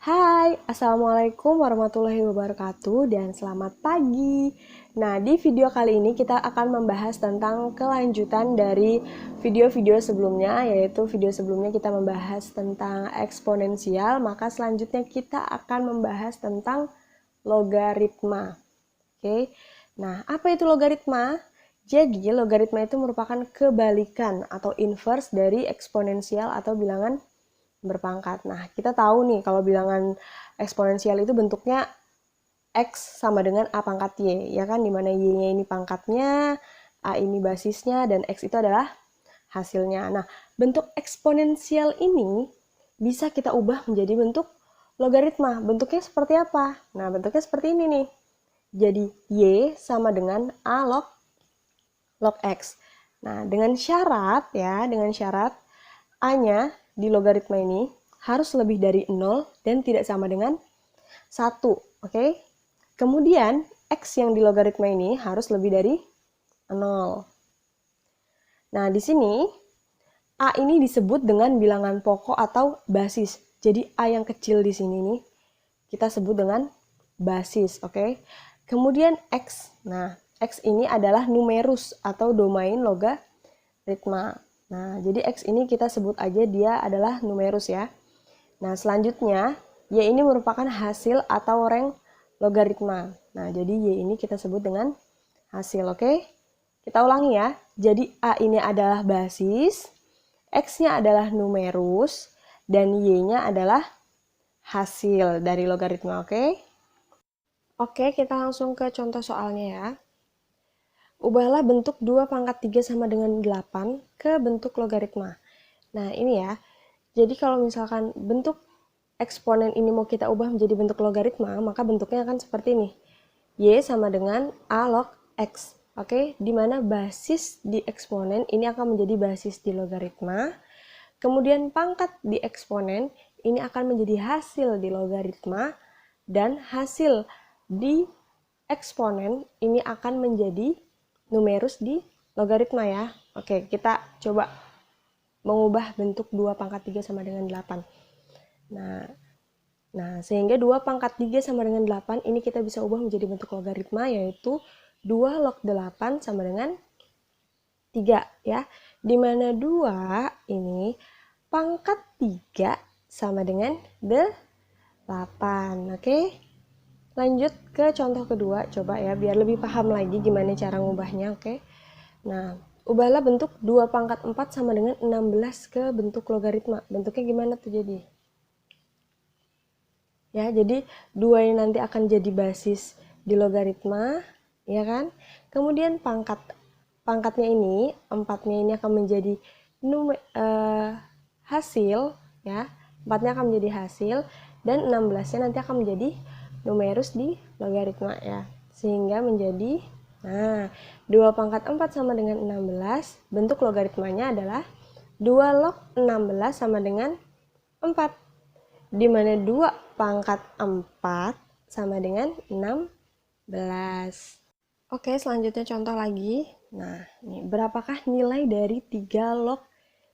Hai, Assalamualaikum warahmatullahi wabarakatuh dan selamat pagi. Nah, di video kali ini kita akan membahas tentang kelanjutan dari video-video sebelumnya, yaitu video sebelumnya kita membahas tentang eksponensial, maka selanjutnya kita akan membahas tentang logaritma. Oke, nah apa itu logaritma? Jadi, logaritma itu merupakan kebalikan atau inverse dari eksponensial atau bilangan berpangkat. Nah, kita tahu nih kalau bilangan eksponensial itu bentuknya X sama dengan A pangkat Y, ya kan? Dimana Y-nya ini pangkatnya, A ini basisnya, dan X itu adalah hasilnya. Nah, bentuk eksponensial ini bisa kita ubah menjadi bentuk logaritma. Bentuknya seperti apa? Nah, bentuknya seperti ini nih. Jadi, Y sama dengan A log X. Nah, dengan syarat A-nya di logaritma ini harus lebih dari 0 dan tidak sama dengan 1. Oke? Kemudian, X yang di logaritma ini harus lebih dari 0. Nah, di sini A ini disebut dengan bilangan pokok atau basis. Jadi, A yang kecil di sini nih kita sebut dengan basis. Oke? Kemudian X. Nah, X ini adalah numerus atau domain logaritma. Nah, jadi X ini kita sebut aja dia adalah numerus ya. Nah, selanjutnya, Y ini merupakan hasil atau rank logaritma. Nah, jadi Y ini kita sebut dengan hasil, oke? Kita ulangi ya. Jadi A ini adalah basis, X-nya adalah numerus, dan Y-nya adalah hasil dari logaritma, oke? Oke, kita langsung ke contoh soalnya ya. Ubahlah bentuk 2 pangkat 3 sama dengan 8 ke bentuk logaritma. Nah, ini ya. Jadi kalau misalkan bentuk eksponen ini mau kita ubah menjadi bentuk logaritma, maka bentuknya akan seperti ini. Y sama dengan A log X. Oke, di mana basis di eksponen ini akan menjadi basis di logaritma. Kemudian pangkat di eksponen ini akan menjadi hasil di logaritma. Dan hasil di eksponen ini akan menjadi numerus di logaritma ya. Oke, kita coba mengubah bentuk 2 pangkat 3 sama dengan 8. Nah, sehingga 2 pangkat 3 sama dengan 8 ini kita bisa ubah menjadi bentuk logaritma, yaitu 2 log 8 sama dengan 3 ya. Dimana 2 ini pangkat 3 sama dengan 8. Oke. Lanjut ke contoh kedua, coba ya, biar lebih paham lagi gimana cara ngubahnya, oke? Nah, ubahlah bentuk 2 pangkat 4 sama dengan 16 ke bentuk logaritma. Bentuknya gimana tuh jadi? Ya, jadi 2 ini nanti akan jadi basis di logaritma, ya kan? Kemudian pangkatnya ini, 4-nya ini akan menjadi hasil, ya. 4-nya akan menjadi hasil, dan 16-nya nanti akan menjadi numerus di logaritma ya, sehingga menjadi 2 pangkat 4 sama dengan 16, bentuk logaritmanya adalah 2 log 16 sama dengan 4, di mana 2 pangkat 4 sama dengan 16. Oke, selanjutnya contoh lagi. Nah, ini berapakah nilai dari 3 log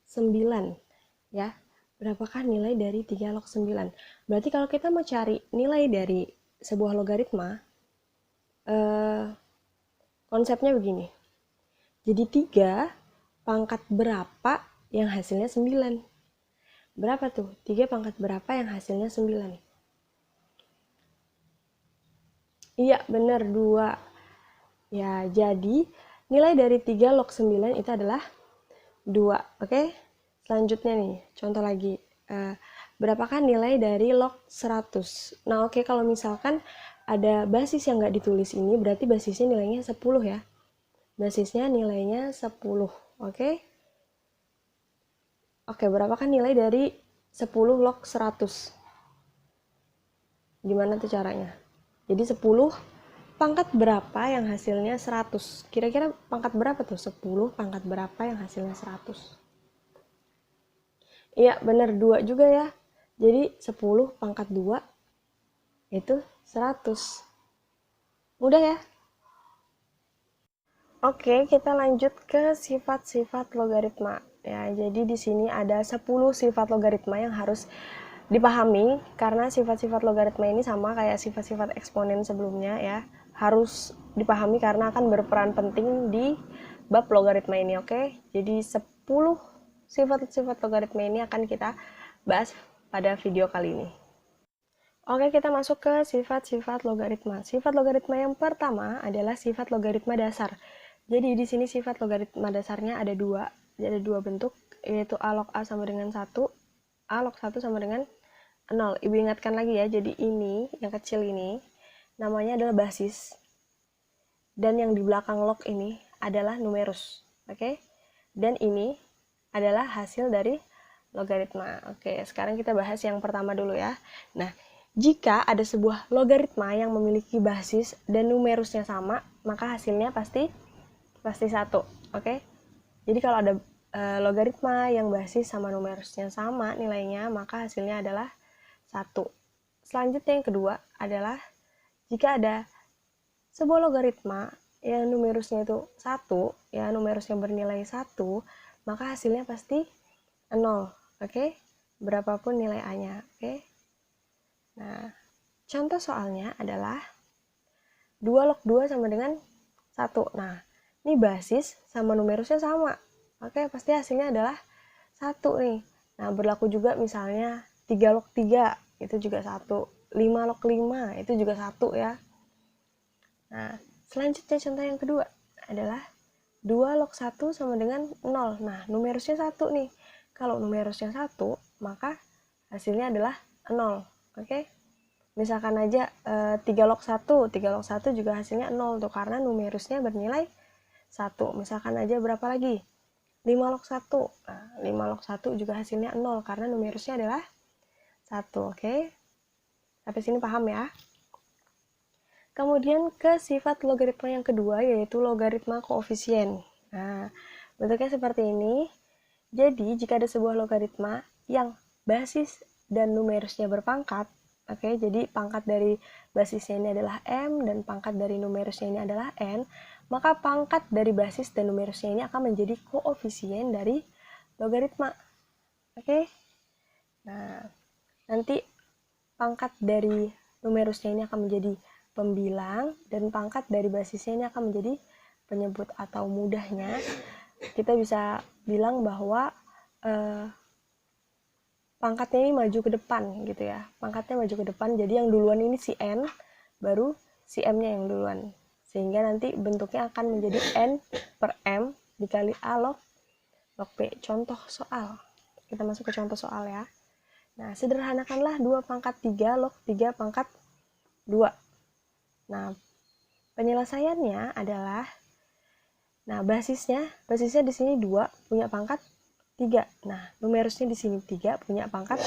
9 ya? Berapakah nilai dari 3 log 9? Berarti kalau kita mau cari nilai dari sebuah logaritma, konsepnya begini. Jadi 3 pangkat berapa yang hasilnya 9? Berapa tuh? 3 pangkat berapa yang hasilnya 9? Iya, benar 2. Ya, jadi nilai dari 3 log 9 itu adalah 2. Oke? Selanjutnya nih, contoh lagi. Berapakah nilai dari log 100? Nah, oke, kalau misalkan ada basis yang nggak ditulis ini, berarti basisnya nilainya 10 ya. Basisnya nilainya 10, oke? Oke, berapakah nilai dari 10 log 100? Gimana tuh caranya? Jadi 10 pangkat berapa yang hasilnya 100? Kira-kira pangkat berapa tuh? 10 pangkat berapa yang hasilnya 100? Iya, benar 2 juga ya. Jadi 10 pangkat 2 itu 100. Mudah ya? Oke, kita lanjut ke sifat-sifat logaritma. Ya, jadi di sini ada 10 sifat logaritma yang harus dipahami karena sifat-sifat logaritma ini sama kayak sifat-sifat eksponen sebelumnya ya. Harus dipahami karena akan berperan penting di bab logaritma ini, oke? Jadi 10 sifat-sifat logaritma ini akan kita bahas pada video kali ini. Oke, kita masuk ke sifat-sifat logaritma. Sifat logaritma yang pertama adalah sifat logaritma dasar. Jadi di sini sifat logaritma dasarnya ada dua bentuk, yaitu A log A sama dengan 1, A log 1 sama dengan 0. Ibu ingatkan lagi ya, jadi ini, yang kecil ini, namanya adalah basis. Dan yang di belakang log ini adalah numerus. Oke? Dan ini adalah hasil dari logaritma. Oke, sekarang kita bahas yang pertama dulu ya. Nah, jika ada sebuah logaritma yang memiliki basis dan numerusnya sama, maka hasilnya pasti 1. Oke? Jadi kalau ada logaritma yang basis sama numerusnya sama nilainya, maka hasilnya adalah 1. Selanjutnya yang kedua adalah jika ada sebuah logaritma yang numerusnya itu 1, ya numerusnya bernilai 1, maka hasilnya pasti 0, oke? Berapapun nilai A-nya, oke? Nah, contoh soalnya adalah 2 log 2 sama dengan 1. Nah, ini basis sama numerusnya sama, oke? Pasti hasilnya adalah 1 nih. Nah, berlaku juga misalnya 3 log 3, itu juga 1. 5 log 5, itu juga 1 ya. Nah, selanjutnya contoh yang kedua adalah 2 log 1 sama dengan 0. Nah, numerusnya 1 nih. Kalau numerusnya 1, maka hasilnya adalah 0. Oke? Misalkan aja 3 log 1. 3 log 1 juga hasilnya 0 tuh, karena numerusnya bernilai 1. Misalkan aja berapa lagi? 5 log 1. Nah, 5 log 1 juga hasilnya 0 karena numerusnya adalah 1. Oke? Sampai sini paham ya? Kemudian ke sifat logaritma yang kedua, yaitu logaritma koefisien. Nah, bentuknya seperti ini. Jadi, jika ada sebuah logaritma yang basis dan numerusnya berpangkat, oke, jadi pangkat dari basisnya ini adalah M dan pangkat dari numerusnya ini adalah N, maka pangkat dari basis dan numerusnya ini akan menjadi koefisien dari logaritma. Oke? Nah, nanti pangkat dari numerusnya ini akan menjadi pembilang dan pangkat dari basisnya ini akan menjadi penyebut, atau mudahnya kita bisa bilang bahwa pangkatnya ini maju ke depan gitu ya. Pangkatnya maju ke depan, jadi yang duluan ini si N, baru si M-nya yang duluan. Sehingga nanti bentuknya akan menjadi N per M dikali A log B. Contoh soal. Kita masuk ke contoh soal ya. Nah, sederhanakanlah 2 pangkat 3 log 3 pangkat 2. Nah, penyelesaiannya adalah, nah basisnya di sini 2 punya pangkat 3. Nah, numerusnya di sini 3 punya pangkat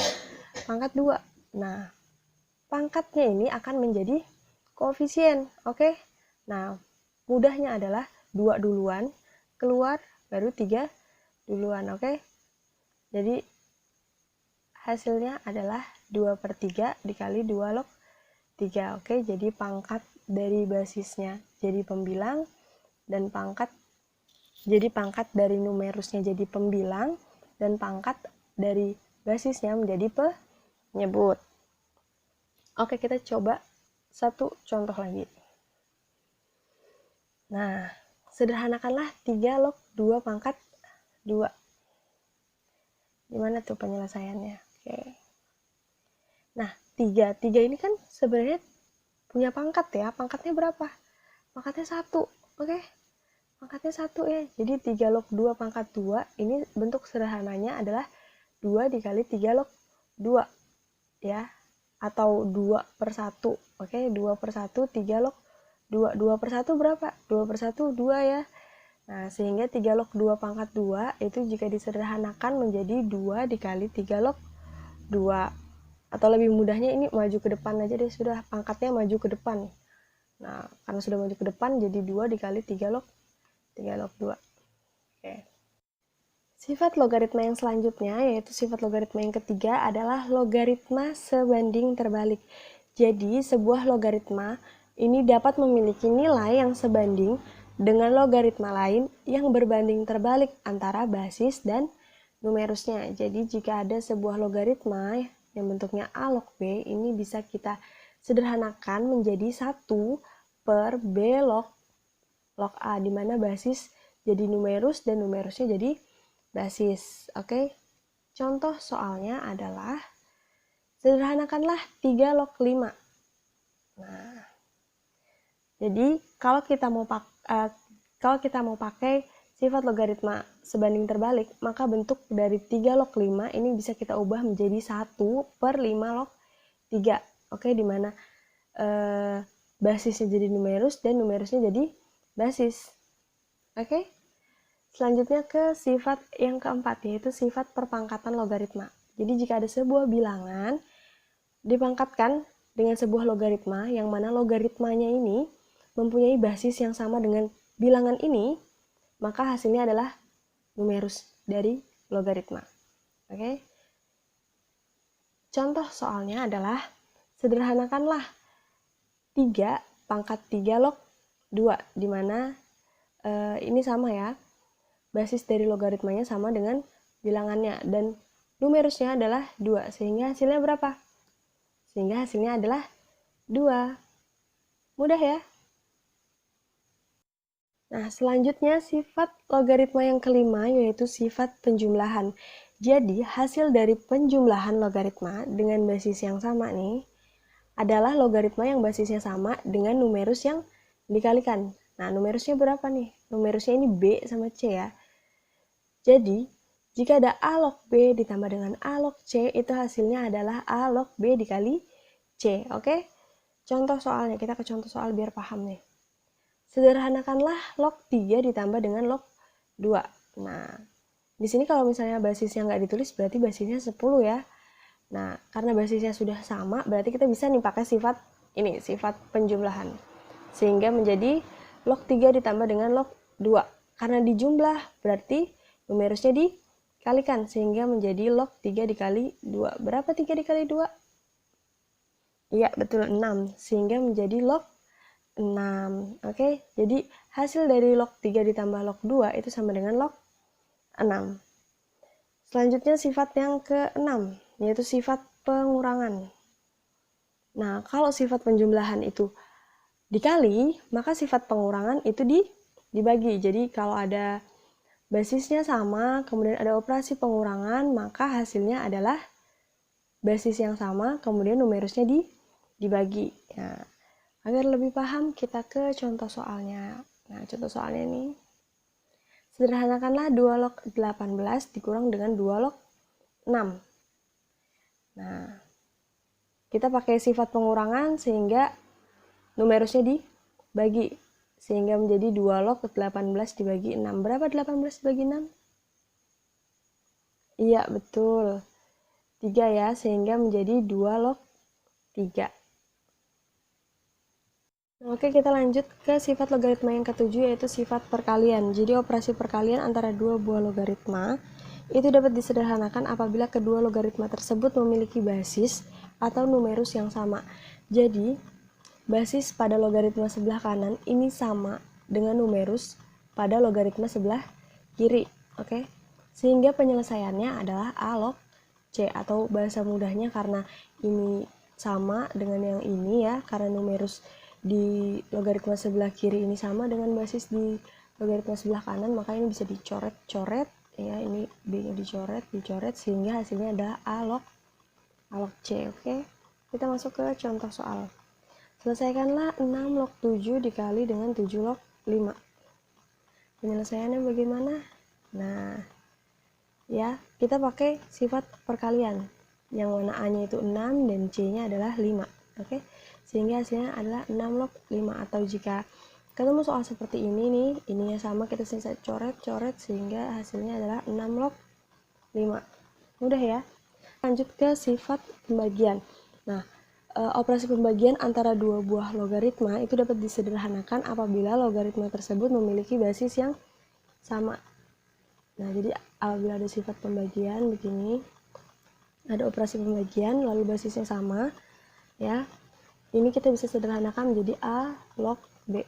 2. Nah, pangkatnya ini akan menjadi koefisien, oke? Nah, mudahnya adalah 2 duluan keluar baru 3 duluan, oke? Jadi hasilnya adalah 2/3 dikali 2 log 3, oke? Jadi pangkat dari basisnya jadi pembilang dan pangkat dari numerusnya jadi pembilang dan pangkat dari basisnya menjadi penyebut. Oke, kita coba satu contoh lagi. Nah, sederhanakanlah 3 log 2 pangkat 2. Gimana tuh penyelesaiannya? Oke. Nah, 3 ini kan sebenarnya punya pangkat ya. Pangkatnya berapa? Pangkatnya 1. Oke. Pangkatnya 1 ya. Jadi 3 log 2 pangkat 2 ini bentuk sederhananya adalah 2 dikali 3 log 2 ya. Atau 2/1. Oke, 2/1 3 log 2. 2/1 berapa? 2/1 2 ya. Nah, sehingga 3 log 2 pangkat 2 itu jika disederhanakan menjadi 2 dikali 3 log 2. Atau lebih mudahnya ini maju ke depan aja deh, sudah pangkatnya maju ke depan. Nah, karena sudah maju ke depan jadi 2 dikali 3 log 2. Oke. Sifat logaritma yang selanjutnya, yaitu sifat logaritma yang ketiga, adalah logaritma sebanding terbalik. Jadi, sebuah logaritma ini dapat memiliki nilai yang sebanding dengan logaritma lain yang berbanding terbalik antara basis dan numerusnya. Jadi, jika ada sebuah logaritma yang bentuknya A log B ini bisa kita sederhanakan menjadi 1 per B log A, di mana basis jadi numerus dan numerusnya jadi basis. Oke. Contoh soalnya adalah sederhanakanlah 3 log 5. Nah, jadi kalau kita mau pakai sifat logaritma sebanding terbalik, maka bentuk dari 3 log 5 ini bisa kita ubah menjadi 1 per 5 log 3. Oke, di mana basisnya jadi numerus dan numerusnya jadi basis. Oke. Selanjutnya ke sifat yang keempat, yaitu sifat perpangkatan logaritma. Jadi jika ada sebuah bilangan dipangkatkan dengan sebuah logaritma, yang mana logaritmanya ini mempunyai basis yang sama dengan bilangan ini, maka hasilnya adalah numerus dari logaritma. Oke. Contoh soalnya adalah sederhanakanlah 3 pangkat 3 log 2, di mana ini sama ya. Basis dari logaritmanya sama dengan bilangannya dan numerusnya adalah 2, sehingga hasilnya berapa? Sehingga hasilnya adalah 2. Mudah ya? Nah, selanjutnya sifat logaritma yang kelima yaitu sifat penjumlahan. Jadi, hasil dari penjumlahan logaritma dengan basis yang sama nih adalah logaritma yang basisnya sama dengan numerus yang dikalikan. Nah, numerusnya berapa nih? Numerusnya ini B sama C ya. Jadi, jika ada A log B ditambah dengan A log C, itu hasilnya adalah A log B dikali C. Oke? Contoh soalnya, kita ke contoh soal biar paham nih. Sederhanakanlah log 3 ditambah dengan log 2. Nah, di sini kalau misalnya basisnya nggak ditulis, berarti basisnya 10 ya. Nah, karena basisnya sudah sama, berarti kita bisa nih pakai sifat ini, sifat penjumlahan. Sehingga menjadi log 3 ditambah dengan log 2. Karena dijumlah, berarti numerusnya dikalikan, sehingga menjadi log 3 dikali 2. Berapa 3 dikali 2? Iya, betul, 6. Sehingga menjadi log 6. Oke, jadi hasil dari log 3 ditambah log 2 itu sama dengan log 6. Selanjutnya sifat yang ke-6, yaitu sifat pengurangan. Nah, kalau sifat penjumlahan itu dikali, maka sifat pengurangan itu dibagi. Jadi kalau ada basisnya sama, kemudian ada operasi pengurangan, maka hasilnya adalah basis yang sama, kemudian numerusnya dibagi. Nah, agar lebih paham, kita ke contoh soalnya. Nah, contoh soalnya ini, sederhanakanlah 2 log 18 dikurang dengan 2 log 6. Nah, kita pakai sifat pengurangan sehingga numerusnya dibagi. Sehingga menjadi 2 log 18 dibagi 6. Berapa 18 dibagi 6? Iya, betul. 3 ya, sehingga menjadi 2 log 3. Oke, kita lanjut ke sifat logaritma yang ketujuh, yaitu sifat perkalian. Jadi operasi perkalian antara dua buah logaritma itu dapat disederhanakan apabila kedua logaritma tersebut memiliki basis atau numerus yang sama. Jadi, basis pada logaritma sebelah kanan ini sama dengan numerus pada logaritma sebelah kiri. Oke? Sehingga penyelesaiannya adalah A log C, atau bahasa mudahnya karena ini sama dengan yang ini ya, karena numerus di logaritma sebelah kiri ini sama dengan basis di logaritma sebelah kanan, maka ini bisa dicoret-coret ya, ini B-nya dicoret sehingga hasilnya adalah A log C. Oke, kita masuk ke contoh soal. Selesaikanlah 6 log 7 dikali dengan 7 log 5. Penyelesaiannya bagaimana? Nah, ya, kita pakai sifat perkalian yang mana A-nya itu 6 dan C-nya adalah 5. Oke, sehingga hasilnya adalah 6 log 5. Atau jika ketemu soal seperti ini nih, ininya sama, kita bisa coret-coret sehingga hasilnya adalah 6 log 5. Mudah ya. Lanjut ke sifat pembagian. Nah, operasi pembagian antara dua buah logaritma itu dapat disederhanakan apabila logaritma tersebut memiliki basis yang sama. Nah, jadi apabila ada sifat pembagian begini, ada operasi pembagian lalu basisnya sama ya, ini kita bisa sederhanakan menjadi A log B.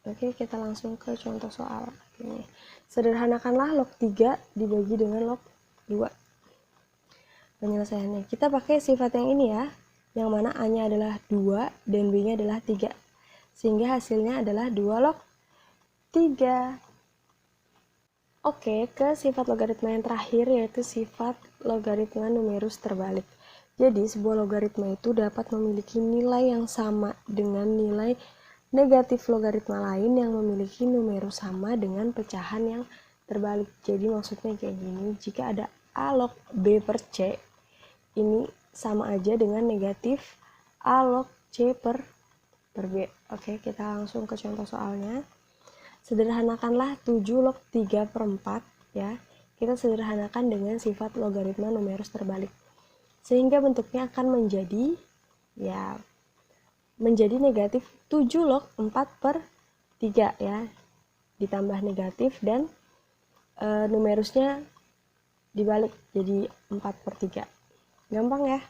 Oke, kita langsung ke contoh soal ini. Sederhanakanlah log 3 dibagi dengan log 2. penyelesaiannya. Kita pakai sifat yang ini ya, yang mana A-nya adalah 2 dan B-nya adalah 3. Sehingga hasilnya adalah 2 log 3. Oke, ke sifat logaritma yang terakhir yaitu sifat logaritma numerus terbalik. Jadi, sebuah logaritma itu dapat memiliki nilai yang sama dengan nilai negatif logaritma lain yang memiliki numerus sama dengan pecahan yang terbalik. Jadi, maksudnya kayak gini, jika ada A log B per C, ini sama aja dengan negatif A log C per B. Oke, kita langsung ke contoh soalnya. Sederhanakanlah 7 log 3 per 4 ya. Kita sederhanakan dengan sifat logaritma numerus terbalik. Sehingga bentuknya akan menjadi negatif 7 log 4 per 3 ya. Ditambah negatif dan numerusnya dibalik jadi 4 per 3. Gampang ya?